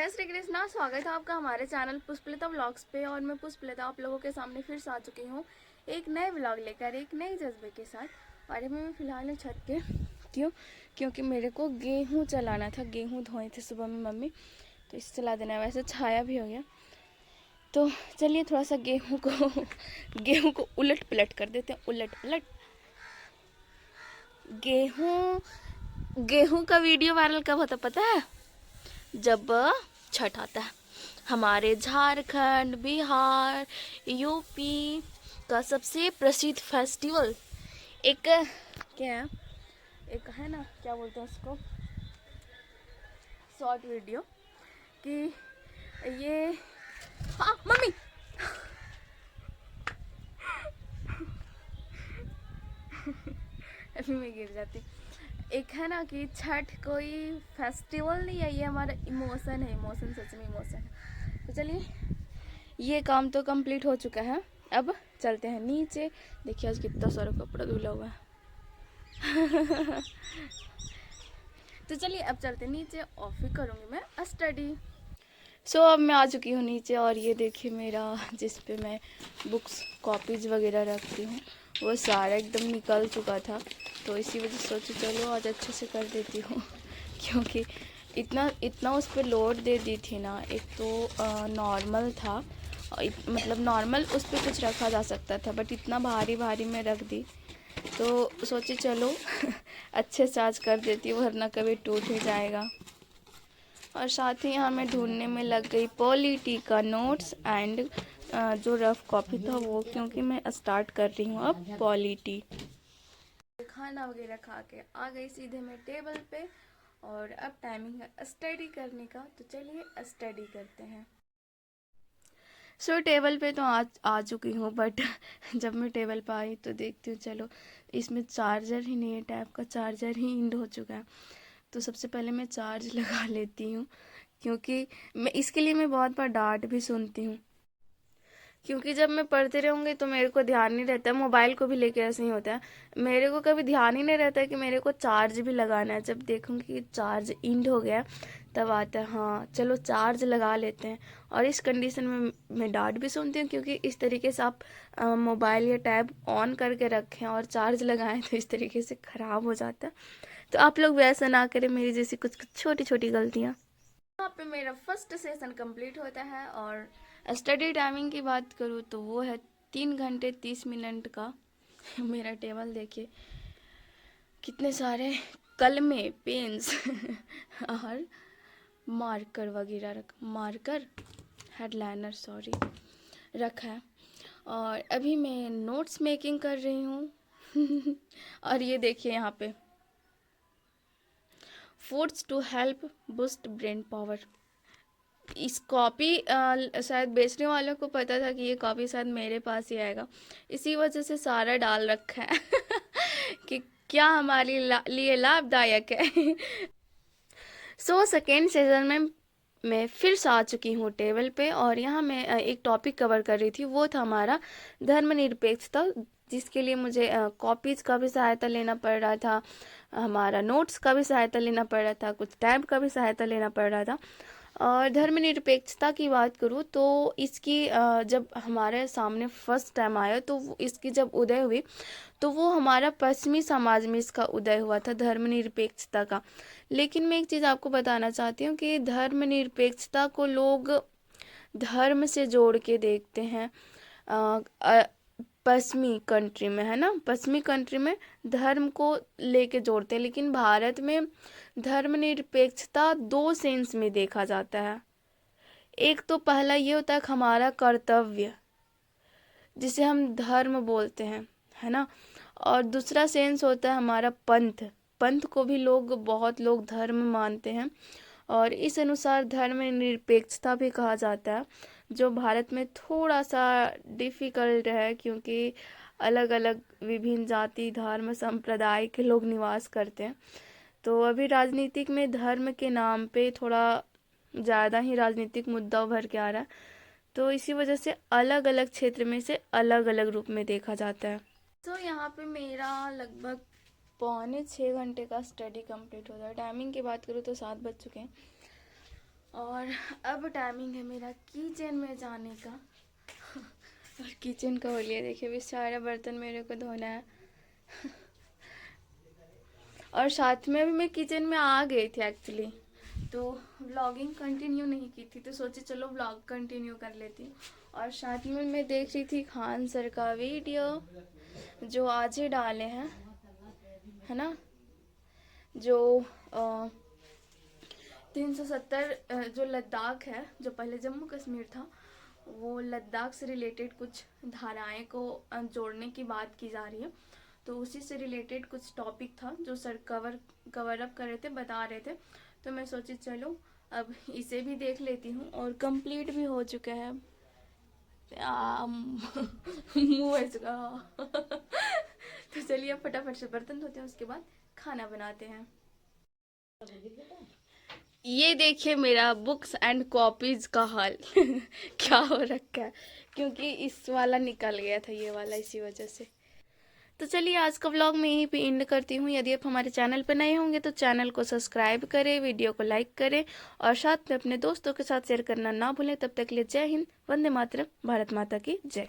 जय श्री कृष्णा। स्वागत है आपका हमारे चैनल पुष्पलता व्लॉग्स पे। और मैं पुष्पलता आप लोगों के सामने फिर से आ चुकी हूँ एक नए व्लॉग लेकर, एक नए जज्बे के साथ। और अभी मैं फ़िलहाल छत पे क्योंकि मेरे को गेहूँ चलाना था। गेहूँ धोए थे सुबह में मम्मी, तो इसे चला देना है। वैसे छाया भी हो गया, तो चलिए थोड़ा सा गेहूँ को उलट पलट कर देते हैं। उलट पलट गेहूँ का वीडियो वायरल कब होता पता है? जब छठ आता है। हमारे झारखंड, बिहार, यूपी का सबसे प्रसिद्ध फेस्टिवल एक क्या है, एक है ना, क्या बोलते हैं उसको, शॉर्ट वीडियो कि ये, हाँ मम्मी अभी मैं गिर जाती। एक है ना कि छठ कोई फेस्टिवल नहीं है, ये हमारा इमोशन है। इमोशन, सच में इमोशन है। तो चलिए, ये काम तो कंप्लीट हो चुका है। अब चलते हैं नीचे। देखिए आज कितना सारा कपड़ा धुला हुआ है। तो चलिए अब चलते हैं नीचे और फिर करूँगी मैं स्टडी। अब मैं आ चुकी हूँ नीचे, और ये देखिए मेरा, जिस पे मैं बुक्स कॉपीज़ वगैरह रखती हूँ, वो सारा एकदम निकल चुका था। तो इसी वजह से सोची चलो आज अच्छे से कर देती हूँ। क्योंकि इतना उस पर लोड दे दी थी ना। एक तो नॉर्मल था, मतलब नॉर्मल उस पर कुछ रखा जा सकता था, बट इतना भारी भारी मैं रख दी। तो सोची चलो अच्छे से आज कर देती हूँ, वरना कभी टूट ही जाएगा। और साथ ही यहाँ मैं ढूंढने में लग गई पॉलिटी का नोट्स एंड जो रफ कॉपी था वो, क्योंकि मैं स्टार्ट कर रही हूँ अब पॉलिटी। खाना वगैरह खा के आ गई सीधे मैं टेबल पे, और अब टाइमिंग है स्टडी करने का। तो चलिए स्टडी करते हैं। टेबल पे तो आ चुकी हूँ, बट जब मैं टेबल पे आई तो देखती हूँ चलो इसमें चार्जर ही नहीं है, टैब का चार्जर ही इंड हो चुका है। तो सबसे पहले मैं चार्ज लगा लेती हूँ, क्योंकि इसके लिए मैं बहुत बार डांट भी सुनती हूँ। क्योंकि जब मैं पढ़ते रहूँगी तो मेरे को ध्यान नहीं रहता है। मोबाइल को भी लेके ऐसे ही होता है, मेरे को कभी ध्यान ही नहीं रहता है कि मेरे को चार्ज भी लगाना है। जब देखूँगी कि चार्ज इंड हो गया तब आता है हाँ चलो चार्ज लगा लेते हैं। और इस कंडीशन में मैं डांट भी सुनती हूँ, क्योंकि इस तरीके से आप मोबाइल या टैब ऑन करके रखें और चार्ज लगाएं तो इस तरीके से ख़राब हो जाता है। तो आप लोग वैसा ना करें, मेरी जैसी कुछ कुछ छोटी छोटी गलतियाँ। यहाँ पे मेरा फर्स्ट सेशन कंप्लीट होता है। और स्टडी टाइमिंग की बात करूँ तो वो है 3 घंटे 30 मिनट का। मेरा टेबल देखिए कितने सारे कलमे, पेन्स और मार्कर हेडलाइनर सॉरी रखा है। और अभी मैं नोट्स मेकिंग कर रही हूँ। और ये देखिए यहाँ पे foods to help boost brain power. इस कॉपी शायद बेचने वालों को पता था कि ये कॉपी शायद मेरे पास ही आएगा, इसी वजह से सारा डाल रखा है कि क्या हमारे लिए लाभदायक है। सेकेंड सीजन में मैं फिर से आ चुकी हूँ टेबल पे, और यहाँ मैं एक टॉपिक कवर कर रही थी। वो था हमारा धर्मनिरपेक्षता, जिसके लिए मुझे कॉपीज़ का भी सहायता लेना पड़ रहा था, हमारा नोट्स का भी सहायता लेना पड़ रहा था, कुछ टैब का भी सहायता लेना पड़ रहा था। और धर्मनिरपेक्षता की बात करूँ तो इसकी जब हमारे सामने फर्स्ट टाइम आया तो इसकी जब उदय हुई तो वो हमारा पश्चिमी समाज में इसका उदय हुआ था, धर्मनिरपेक्षता का। लेकिन मैं एक चीज़ आपको बताना चाहती हूँ कि धर्मनिरपेक्षता को लोग धर्म से जोड़ के देखते हैं। पश्चिमी कंट्री में, है ना, पश्चिमी कंट्री में धर्म को लेके जोड़ते हैं, लेकिन भारत में धर्मनिरपेक्षता 2 सेंस में देखा जाता है। एक तो पहला ये होता है कि हमारा कर्तव्य, जिसे हम धर्म बोलते हैं, है ना। और दूसरा सेंस होता है हमारा पंथ। पंथ को भी बहुत लोग धर्म मानते हैं, और इस अनुसार धर्मनिरपेक्षता भी कहा जाता है, जो भारत में थोड़ा सा डिफ़िकल्ट है, क्योंकि अलग अलग विभिन्न जाति धर्म संप्रदाय के लोग निवास करते हैं। तो अभी राजनीतिक में धर्म के नाम पे थोड़ा ज़्यादा ही राजनीतिक मुद्दा उभर के आ रहा है, तो इसी वजह से अलग अलग क्षेत्र में से अलग अलग रूप में देखा जाता है। यहाँ पे मेरा लगभग 5.25 घंटे का स्टडी कंप्लीट होता है। टाइमिंग की बात करूँ तो 7 बज चुके हैं। और अब टाइमिंग है मेरा किचन में जाने का। और किचन का हो लिया, देखिए भी सारा बर्तन मेरे को धोना है। और साथ में भी मैं किचन में आ गई थी एक्चुअली, तो व्लॉगिंग कंटिन्यू नहीं की थी, तो सोची चलो व्लॉग कंटिन्यू कर लेती हूँ। और साथ में मैं देख रही थी खान सर का वीडियो जो आज ही डाले हैं, है ना, जो 370 जो लद्दाख है, जो पहले जम्मू कश्मीर था, वो लद्दाख से रिलेटेड कुछ धाराएं को जोड़ने की बात की जा रही है। तो उसी से रिलेटेड कुछ टॉपिक था जो सर कवर अप कर रहे थे, बता रहे थे। तो मैं सोची चलो अब इसे भी देख लेती हूँ, और कंप्लीट भी हो चुका है। मुँह है चुका। तो चलिए अब फटाफट से बर्तन धोते हैं, उसके बाद खाना बनाते हैं। ये देखिए मेरा बुक्स एंड कॉपीज का हाल क्या हो रखा है, क्योंकि इस वाला निकल गया था, ये वाला, इसी वजह से। तो चलिए आज का व्लॉग मैं यहीं पे एंड करती हूँ। यदि आप हमारे चैनल पर नए होंगे तो चैनल को सब्सक्राइब करें, वीडियो को लाइक करें, और साथ में अपने दोस्तों के साथ शेयर करना ना भूलें। तब तक के लिए जय हिंद, वंदे मातरम, भारत माता की जय।